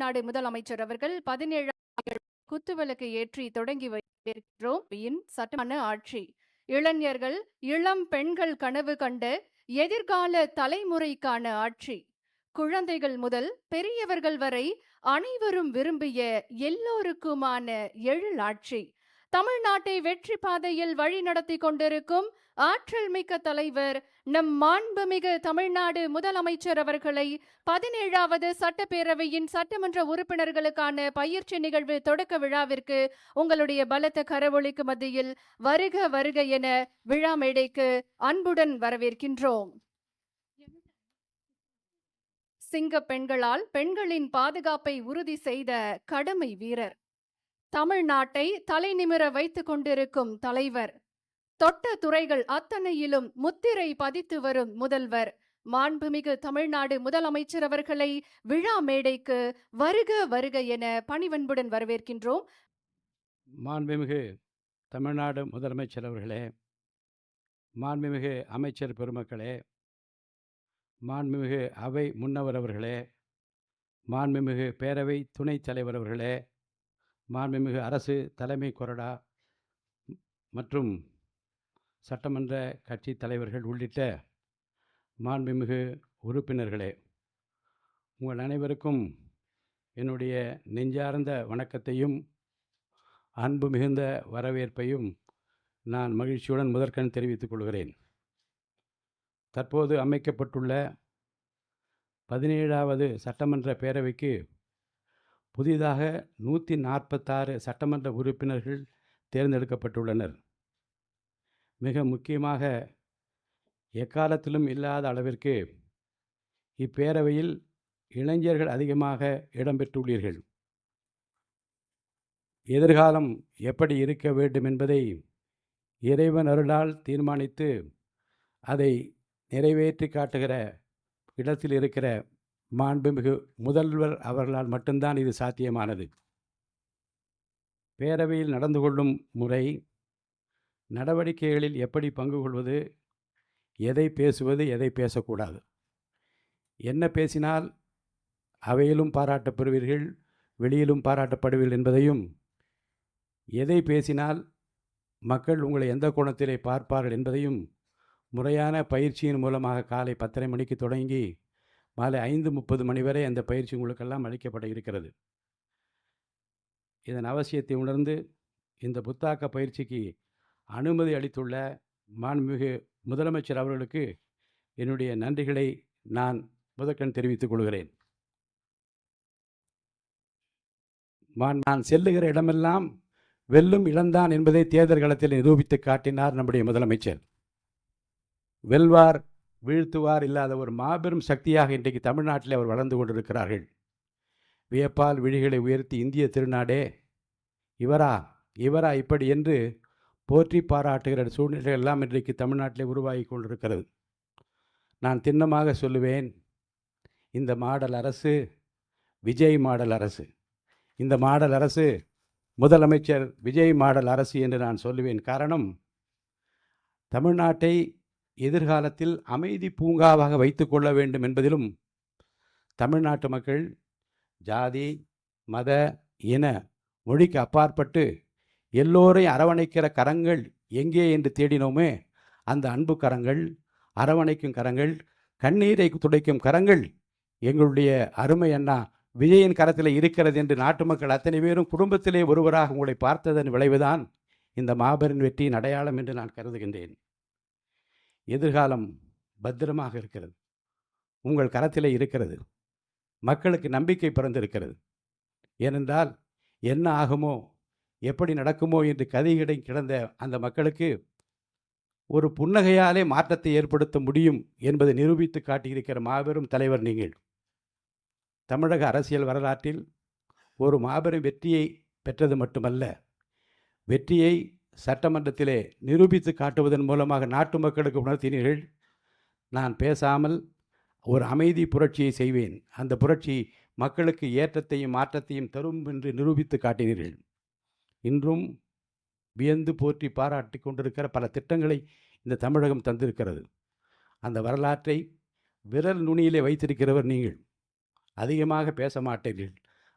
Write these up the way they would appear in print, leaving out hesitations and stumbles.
தமிழ்நாடு முதலமைச்சர் அவர்கள் 17 குத்துவிளக்கு ஏற்றி தொடங்கி வைத்திருக்கிறோம். சட்டமான ஆட்சி இளைஞர்கள் இளம் பெண்கள் கனவு கண்ட எதிர்கால தலைமுறைக்கான ஆட்சி. குழந்தைகள் முதல் பெரியவர்கள் வரை அனைவரும் விரும்பிய எல்லோருக்குமான எழில் ஆட்சி. தமிழ்நாட்டை வெற்றி பாதையில் வழி நடத்தி கொண்டிருக்கும் ஆற்றல் மிக்க தலைவர் நம் மாண்புமிகு தமிழ்நாடு முதலமைச்சர் அவர்களை 17வது சட்டப்பேரவையின் சட்டமன்ற உறுப்பினர்களுக்கான பயிற்சி நிகழ்வு தொடக்க விழாவிற்கு உங்களுடைய பலத்த கரவொலிக்கு மத்தியில் வருக வருக என விழா மேடைக்கு அன்புடன் வரவேற்கின்றோம். சிங்க பெண்களால் பெண்களின் பாதுகாப்பை உறுதி செய்த கடமை வீரர், தமிழ்நாட்டை தலைநிமிர வைத்துக் கொண்டிருக்கும் தலைவர், தொட்ட துறைகள் அத்தனையிலும் முத்திரை பதித்து வரும் முதல்வர், மாண்புமிகு தமிழ்நாடு முதலமைச்சர் அவர்களை விழா மேடைக்கு வருக வருக என பணிவன்புடன் வரவேற்கின்றோம். மாண்புமிகு தமிழ்நாடு முதலமைச்சர் அவர்களே, மாண்புமிகு அமைச்சர் பெருமக்களே, மாண்புமிகு அவை முன்னவர் அவர்களே, மாண்புமிகு பேரவை துணைத் தலைவர் அவர்களே, மாண்புமிகு அரசு தலைமை கொறடா மற்றும் சட்டமன்ற கட்சி தலைவர்கள் உள்ளிட்ட மாண்புமிகு உறுப்பினர்களே, உங்கள் அனைவருக்கும் என்னுடைய நெஞ்சார்ந்த வணக்கத்தையும் அன்பு மிகுந்த வரவேற்பையும் நான் மகிழ்ச்சியுடன் முதற்கண் தெரிவித்துக் கொள்கிறேன். தற்போது அமைக்கப்பட்டுள்ள 17வது சட்டமன்ற பேரவைக்கு புதிதாக 146 சட்டமன்ற உறுப்பினர்கள் தேர்ந்தெடுக்கப்பட்டுள்ளனர். மிக முக்கியமாக எக்காலத்திலும் இல்லாத அளவிற்கு இப்பேரவையில் இளைஞர்கள் அதிகமாக இடம்பெற்றுள்ளீர்கள். எதிர்காலம் எப்படி இருக்க வேண்டும் என்பதை இறைவன் அருளால் தீர்மானித்து அதை நிறைவேற்றி காட்டுகிற இடத்தில் இருக்கிற மாண்புமிகு முதல்வர் அவர்களால் மட்டும்தான் இது சாத்தியமானது. பேரவையில் நடந்து கொள்ளும் முறை, நடவடிக்கைகளில் எப்படி பங்கு கொள்வது, எதை பேசுவது, எதை பேசக்கூடாது, என்ன பேசினால் அவையிலும் பாராட்டப்படுவீர்கள், வெளியிலும் பாராட்டப்படுவீர்கள் என்பதையும், எதை பேசினால் மக்கள் உங்களை எந்த கோணத்திலே பார்ப்பார்கள் என்பதையும் முறையான பயிற்சியின் மூலமாக காலை 10:30 மணிக்கு தொடங்கி மாலை 5:30 மணி வரை அந்த பயிற்சி உங்களுக்கெல்லாம் அளிக்கப்பட இருக்கிறது. இதன் அவசியத்தை உணர்ந்து இந்த புத்தாக்க பயிற்சிக்கு அனுமதி அளித்துள்ள மாண்புமிகு முதலமைச்சர் அவர்களுக்கு என்னுடைய நன்றிகளை நான் முதற்கண் தெரிவித்துக் கொள்கிறேன். நான் செல்லுகிற இடமெல்லாம் வெல்லும் இழந்தான் என்பதை தேர்தல் களத்தில் நிரூபித்து காட்டினார் நம்முடைய முதலமைச்சர். வெல்வார் வீழ்த்துவார் இல்லாத ஒரு மாபெரும் சக்தியாக இன்றைக்கு தமிழ்நாட்டில் அவர் வளர்ந்து கொண்டிருக்கிறார்கள். வியப்பால் விழிகளை உயர்த்தி இந்திய திருநாடே இவரா இவரா இப்படி என்று போற்றி பாராட்டுகிற சூழ்நிலை எல்லாம் இன்றைக்கு தமிழ்நாட்டிலே உருவாகி கொண்டிருக்கிறது. நான் திண்ணமாக சொல்லுவேன், இந்த மாடல் அரசு விஜய் மாடல் அரசு, இந்த மாடல் அரசு முதலமைச்சர் விஜய் மாடல் அரசு என்று நான் சொல்லுவேன். காரணம், தமிழ்நாட்டை எதிர்காலத்தில் அமைதி பூங்காவாக வைத்து கொள்ள வேண்டும் என்பதிலும் தமிழ்நாட்டு மக்கள் ஜாதி மத இன மொழிக்கு அப்பாற்பட்டு எல்லோரையும் அரவணைக்கிற கரங்கள் எங்கே என்று தேடினோமே, அந்த அன்பு கரங்கள், அரவணைக்கும் கரங்கள், கண்ணீரை துடைக்கும் கரங்கள் எங்களுடைய அருமை அண்ணா விஜயின் கரத்தில் இருக்கிறது என்று நாட்டு மக்கள் அத்தனை பேரும் குடும்பத்திலே ஒருவராக உங்களை பார்த்ததன் விளைவுதான் இந்த மாபெரும் வெற்றியின் அடையாளம் என்று நான் கருதுகின்றேன். எதிர்காலம் பத்திரமாக இருக்கிறது, உங்கள் கரத்திலே இருக்கிறது. மக்களுக்கு நம்பிக்கை பிறந்திருக்கிறது. ஏனென்றால் என்ன ஆகுமோ எப்படி நடக்குமோ என்று கதிகிடை கிடந்த அந்த மக்களுக்கு ஒரு புன்னகையாலே மாற்றத்தை ஏற்படுத்த முடியும் என்பதை நிரூபித்து காட்டியிருக்கிற மாபெரும் தலைவர் நீங்கள். தமிழக அரசியல் வரலாற்றில் ஒரு மாபெரும் வெற்றியை பெற்றது மட்டுமல்ல, வெற்றியை சட்டமன்றத்திலே நிரூபித்து காட்டுவதன் மூலமாக நாட்டு மக்களுக்கு உணர்த்தினீர்கள். நான் பேசாமல் ஒரு அமைதி புரட்சியை செய்வேன், அந்த புரட்சி மக்களுக்கு ஏற்றத்தையும் மாற்றத்தையும் தரும் என்று நிரூபித்து காட்டினீர்கள். இன்றும் வியந்து போற்றி பாராட்டி கொண்டிருக்கிற பல திட்டங்களை இந்த தமிழகம் தந்திருக்கிறது. அந்த வரலாற்றை விரல் நுனியிலே வைத்திருக்கிறவர் நீங்கள். அதிகமாக பேச மாட்டீர்கள்,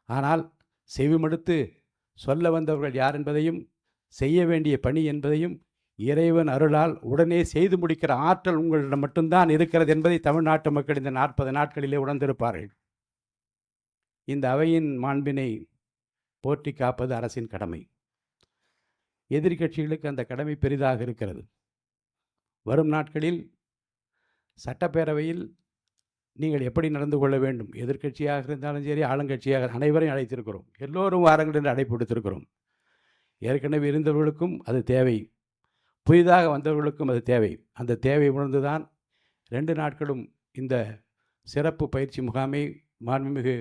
ஆனால் செவிமடுத்து சொல்ல வந்தவர்கள் யார் என்பதையும் செய்ய வேண்டிய பணி என்பதையும் இறைவன் அருளால் உடனே செய்து முடிக்கிற ஆற்றல் உங்களிடம் மட்டும்தான் இருக்கிறது என்பதை தமிழ்நாட்டு மக்கள் இந்த 40 நாட்களிலே உணர்ந்திருப்பார்கள். இந்த அவையின் மாண்பினை போற்றி காப்பது அரசின் கடமை. எதிர்க்கட்சிகளுக்கு அந்த கடமை பெரிதாக இருக்கிறது. வரும் நாட்களில் சட்டப்பேரவையில் நீங்கள் எப்படி நடந்து கொள்ள வேண்டும், எதிர்க்கட்சியாக இருந்தாலும் சரி, ஆளுங்கட்சியாக, அனைவரையும் அழைத்திருக்கிறோம். எல்லோரும் வாருங்கள் என்று அழைப்பு விடுத்திருக்கிறோம். ஏற்கனவே இருந்தவர்களுக்கும் அது தேவை, புதிதாக வந்தவர்களுக்கும் அது தேவை. அந்த தேவை உணர்ந்துதான் 2 நாட்களும் இந்த சிறப்பு பயிற்சி முகாமை மாண்புமிகு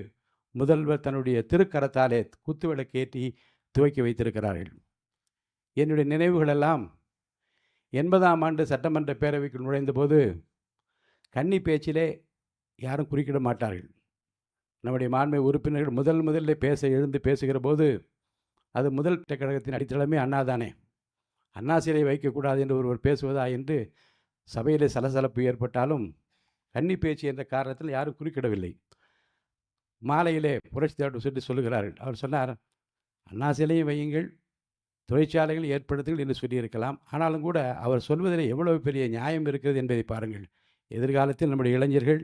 முதல்வர் தன்னுடைய திருக்கரத்தாலே குத்துவிளக்கு ஏற்றி துவக்கி வைத்திருக்கிறார்கள். என்னுடைய நினைவுகளெல்லாம் 80ஆம் ஆண்டு சட்டமன்ற பேரவைக்குள் நுழைந்தபோது கன்னி பேச்சிலே யாரும் குறுக்கிட மாட்டார்கள். நம்முடைய மாண்பு உறுப்பினர்கள் முதலில் எழுந்து பேசுகிற போது அது முதல் கழகத்தின் அடித்தளமே அண்ணாதானே, அண்ணா சிலை வைக்கக்கூடாது என்று ஒருவர் பேசுவதா என்று சபையிலே சலசலப்பு ஏற்பட்டாலும் கன்னி பேச்சு என்ற காரணத்தில் யாரும் குறுக்கிடவில்லை. மாலையிலே புரட்சி தலைவர் சொல்லி சொல்லுகிறார்கள். அவர் சொன்னார், அண்ணா சிலையை வையுங்கள், தொழிற்சாலைகள் ஏற்படுத்துங்கள் என்று சொல்லியிருக்கலாம். ஆனாலும் கூட அவர் சொல்வதில் எவ்வளவு பெரிய நியாயம் இருக்கிறது என்பதை பாருங்கள். எதிர்காலத்தில் நம்முடைய இளைஞர்கள்,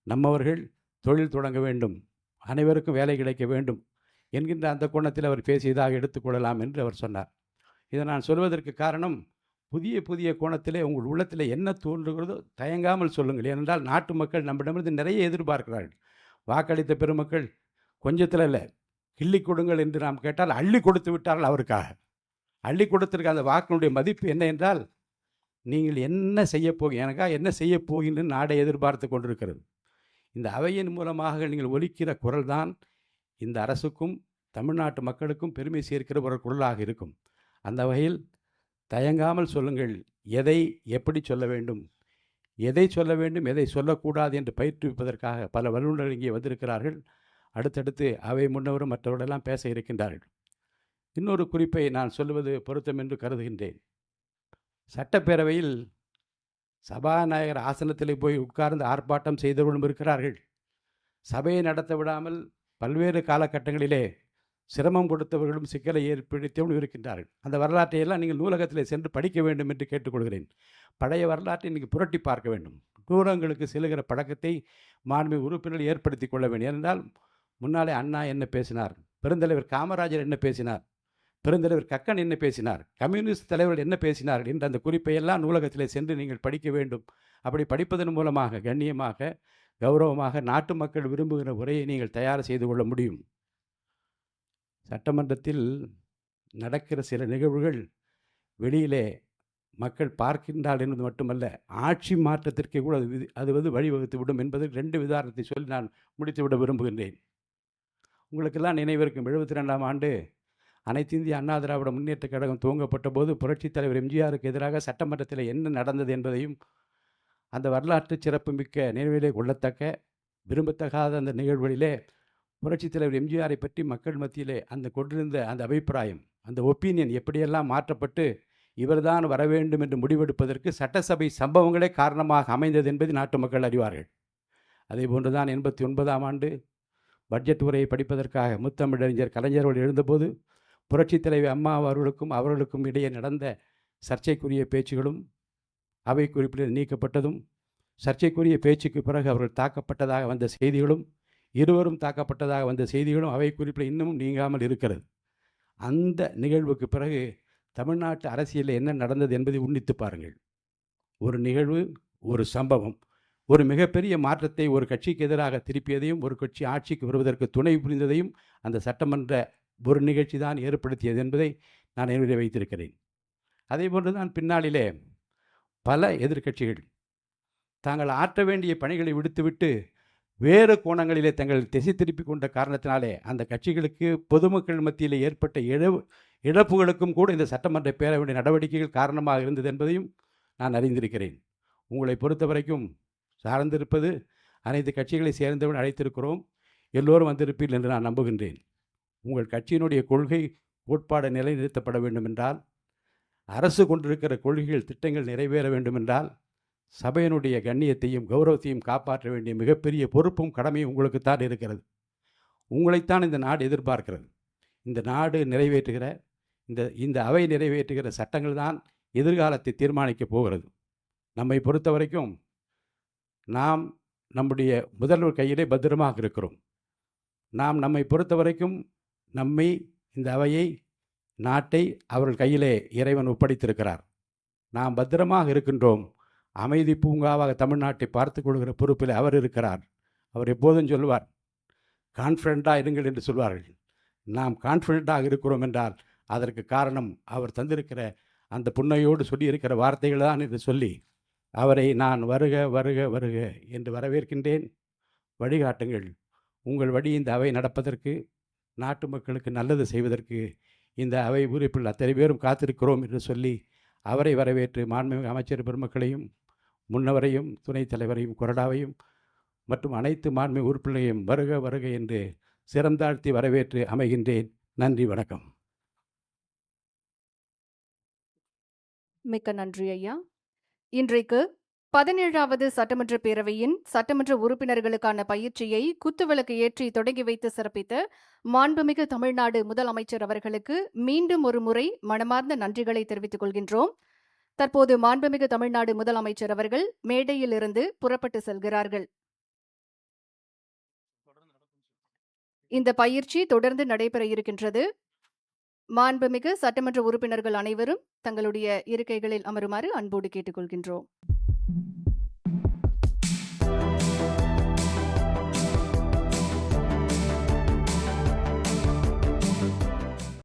நம்மவர்கள் தொழில் தொடங்க வேண்டும், அனைவருக்கும் வேலை கிடைக்க வேண்டும் என்கின்ற அந்த கோணத்தில் அவர் பேசியதாக எடுத்துக்கொள்ளலாம் என்று அவர் சொன்னார். இதை நான் சொல்வதற்கு காரணம், புதிய கோணத்திலே உங்கள் உள்ளத்தில் என்ன தோன்றுகிறதோ தயங்காமல் சொல்லுங்கள். ஏனென்றால் நாட்டு மக்கள் நம்மிடமிருந்து நிறைய எதிர்பார்க்கிறார்கள். வாக்களித்த பெருமக்கள் கொஞ்சத்தில் இல்லை, கிள்ளி கொடுங்கள் என்று நாம் கேட்டால் அள்ளி கொடுத்து விட்டார்கள். அவருக்காக அள்ளி கொடுத்திருக்க அந்த வாக்கினுடைய மதிப்பு என்ன என்றால், நீங்கள் என்ன செய்ய எனக்காக என்ன செய்ய போகின்ற நாடை எதிர்பார்த்து கொண்டிருக்கிறது. இந்த அவையின் மூலமாக நீங்கள் ஒலிக்கிற குரல் தான் இந்த அரசுக்கும் தமிழ்நாட்டு மக்களுக்கும் பெருமை சேர்க்கிற ஒரு குரலாக இருக்கும். அந்த வகையில் தயங்காமல் சொல்லுங்கள், எதை எப்படி சொல்ல வேண்டும், எதை சொல்ல வேண்டும், எதை சொல்லக்கூடாது என்று பயிற்றுவிப்பதற்காக பல வல்லுநர்கள் இங்கே வந்திருக்கிறார்கள். அடுத்தடுத்து அவை முன்னவரும் மற்றவர்களெல்லாம் பேச இருக்கின்றார்கள். இன்னொரு குறிப்பை நான் சொல்லுவது பொருத்தம் என்று கருதுகின்றேன். சட்டப்பேரவையில் சபாநாயகர் ஆசனத்தில் போய் உட்கார்ந்து ஆர்ப்பாட்டம் செய்தவர்களும் இருக்கிறார்கள். சபையை நடத்த விடாமல் பல்வேறு காலகட்டங்களிலே சிரமம் கொடுத்தவர்களும் சிக்கலை ஏற்படுத்தியவர்களும் இருக்கின்றார்கள். அந்த வரலாற்றையெல்லாம் நீங்கள் நூலகத்தில் சென்று படிக்க வேண்டும் என்று கேட்டுக்கொள்கிறேன். பழைய வரலாற்றை நீங்கள் புரட்டி பார்க்க வேண்டும். நூலகங்களுக்கு செல்லுகிற பழக்கத்தை மாண்பு உறுப்பினர்கள் ஏற்படுத்தி கொள்ள வேண்டும். ஏனென்றால் முன்னாலே அண்ணா என்ன பேசினார், பெருந்தலைவர் காமராஜர் என்ன பேசினார், பெருந்தலைவர் கக்கன் என்ன பேசினார், கம்யூனிஸ்ட் தலைவர்கள் என்ன பேசினார்கள் என்ற அந்த குறிப்பையெல்லாம் நூலகத்தில் சென்று நீங்கள் படிக்க வேண்டும். அப்படி படிப்பதன் மூலமாக கண்ணியமாக, கௌரவமாக நாட்டு மக்கள் விரும்புகிற உரையை நீங்கள் தயார் செய்து கொள்ள முடியும். சட்டமன்றத்தில் நடக்கிற சில நிகழ்வுகள் வெளியிலே மக்கள் பார்க்கின்றார்கள் என்பது மட்டுமல்ல, ஆட்சி மாற்றத்திற்கு கூட அது வழிவகுத்து விடும் என்பது 2 உதாரணத்தை சொல்லி நான் முடித்துவிட விரும்புகின்றேன். உங்களுக்கெல்லாம் நினைவிருக்கும், 72ஆம் ஆண்டு அனைத்து இந்திய அண்ணா திராவிட முன்னேற்ற கழகம் துவங்கப்பட்ட போது புரட்சித் தலைவர் எம்ஜிஆருக்கு எதிராக சட்டமன்றத்தில் என்ன நடந்தது என்பதையும், அந்த வரலாற்று சிறப்புமிக்க நினைவிலே கொள்ளத்தக்க விரும்பத்தகாத அந்த நிகழ்வுகளிலே புரட்சித் தலைவர் எம்ஜிஆரை பற்றி மக்கள் மத்தியிலே அந்த கொண்டிருந்த அந்த அபிப்பிராயம், அந்த ஒப்பீனியன் எப்படியெல்லாம் மாற்றப்பட்டு இவர்தான் வர வேண்டும் என்று முடிவெடுப்பதற்கு சட்டசபை சம்பவங்களே காரணமாக அமைந்தது என்பதை நாட்டு மக்கள் அறிவார்கள். அதே போன்றுதான் 89ஆம் ஆண்டு பட்ஜெட் உரையை படிப்பதற்காக முத்தமிழறிஞர் கலைஞர்கள் எழுந்தபோது புரட்சித் தலைவர் அம்மா அவர்களுக்கும் இடையே நடந்த சர்ச்சைக்குரிய பேச்சுகளும், அவை குறிப்பில் நீக்கப்பட்டதும், சர்ச்சைக்குரிய பேச்சுக்கு பிறகு அவர்கள் தாக்கப்பட்டதாக வந்த செய்திகளும், இருவரும் தாக்கப்பட்டதாக வந்த செய்திகளும் அவை குறிப்பில் இன்னமும் நீங்காமல் இருக்கிறது. அந்த நிகழ்வுக்கு பிறகு தமிழ்நாட்டு அரசியலில் என்ன நடந்தது என்பதை உன்னித்து பாருங்கள். ஒரு நிகழ்வு, ஒரு சம்பவம் ஒரு மிகப்பெரிய மாற்றத்தை ஒரு கட்சிக்கு எதிராக திருப்பியதையும், ஒரு கட்சி ஆட்சிக்கு வருவதற்கு துணை புரிந்ததையும் அந்த சட்டமன்ற ஒரு நிகழ்ச்சி தான் ஏற்படுத்தியது என்பதை நான் நினைவில் வைத்திருக்கிறேன். அதே போன்று தான் பின்னாளிலே பல எதிர்க்கட்சிகள் தாங்கள் ஆற்ற வேண்டிய பணிகளை விடுத்துவிட்டு வேறு கோணங்களிலே தங்கள் திசை திருப்பி கொண்ட காரணத்தினாலே அந்த கட்சிகளுக்கு பொதுமக்கள் மத்தியில் ஏற்பட்ட இழப்புகளுக்கும் கூட இந்த சட்டமன்ற பேரவையுடைய நடவடிக்கைகள் காரணமாக இருந்தது என்பதையும் நான் அறிந்திருக்கிறேன். உங்களை பொறுத்த வரைக்கும் சார்ந்திருப்பது அனைத்து கட்சிகளை சேர்ந்தவர்கள் அழைத்திருக்கிறோம், எல்லோரும் வந்திருப்பீர்கள் என்று நான் நம்புகின்றேன். உங்கள் கட்சியினுடைய கொள்கை கோட்பாடு நிலைநிறுத்தப்பட வேண்டும் என்றால், அரசு கொண்டிருக்கிற கொள்கைகள் திட்டங்கள் நிறைவேற வேண்டும் என்றால், சபையினுடைய கண்ணியத்தையும் கௌரவத்தையும் காப்பாற்ற வேண்டிய மிகப்பெரிய பொறுப்பும் கடமையும் உங்களுக்குத்தான் இருக்கிறது. உங்களைத்தான் இந்த நாடு எதிர்பார்க்கிறது. இந்த நாடு நிறைவேற்றுகிற இந்த அவை நிறைவேற்றுகிற சட்டங்கள் தான் எதிர்காலத்தை தீர்மானிக்கப் போகிறது. நம்மை பொறுத்த வரைக்கும் நாம் நம்முடைய முதல்வர் கையிலே பத்திரமாக இருக்கிறோம். நம்மை பொறுத்த வரைக்கும் நம்மை, இந்த அவையை, நாட்டை அவர்கள் கையிலே இறைவன் ஒப்படைத்திருக்கிறார். நாம் பத்திரமாக இருக்கின்றோம். அமைதி பூங்காவாக தமிழ்நாட்டை பார்த்து கொள்கிற பொறுப்பில் அவர் இருக்கிறார். அவர் எப்போதும் சொல்லுவார், கான்ஃபிடண்ட்டாக இருங்கள் என்று சொல்வார்கள். நாம் கான்ஃபிடண்ட்டாக இருக்கிறோம் என்றால் அதற்கு காரணம் அவர் தந்திருக்கிற அந்த புன்னையோடு சொல்லியிருக்கிற வார்த்தைகள் தான் என்று சொல்லி அவரை நான் வருக வருக வருக என்று வரவேற்கின்றேன். வழிகாட்டுங்கள். உங்கள் வழி இந்த அவை நடப்பதற்கு, நாட்டு மக்களுக்கு நல்லது செய்வதற்கு இந்த அவை உறுப்பில் அத்தனை பேரும் காத்திருக்கிறோம் என்று சொல்லி அவரை வரவேற்று மாண்புமிகு அமைச்சர் பெருமக்களையும், முன்னவரையும், துணைத் தலைவரையும், கொறடாவையும் மற்றும் அனைத்து மாண்புமிகு உறுப்பினரையும் வருக வருக என்று சிறந்தாழ்த்தி வரவேற்று அமைகின்றேன். நன்றி, வணக்கம். மிக்க நன்றி ஐயா. இன்றைக்கு 17வது சட்டமன்ற பேரவையின் சட்டமன்ற உறுப்பினர்களுக்கான பயிற்சியை குத்துவிளக்கு ஏற்றி தொடங்கி வைத்து சிறப்பித்த மாண்புமிகு தமிழ்நாடு முதலமைச்சர் அவர்களுக்கு மீண்டும் ஒரு முறை மனமார்ந்த நன்றிகளை தெரிவித்துக் கொள்கின்றோம். தற்போது மாண்புமிகு தமிழ்நாடு முதலமைச்சர் அவர்கள் மேடையிலிருந்து புறப்பட்டு செல்கிறார்கள். இந்த பயிற்சி தொடர்ந்து நடைபெற இருக்கின்றது. மாண்புமிகு சட்டமன்ற உறுப்பினர்கள் அனைவரும் தங்களுடைய இருக்கைகளில் அமருமாறு அன்போடு கேட்டுக்கொள்கின்றோம்.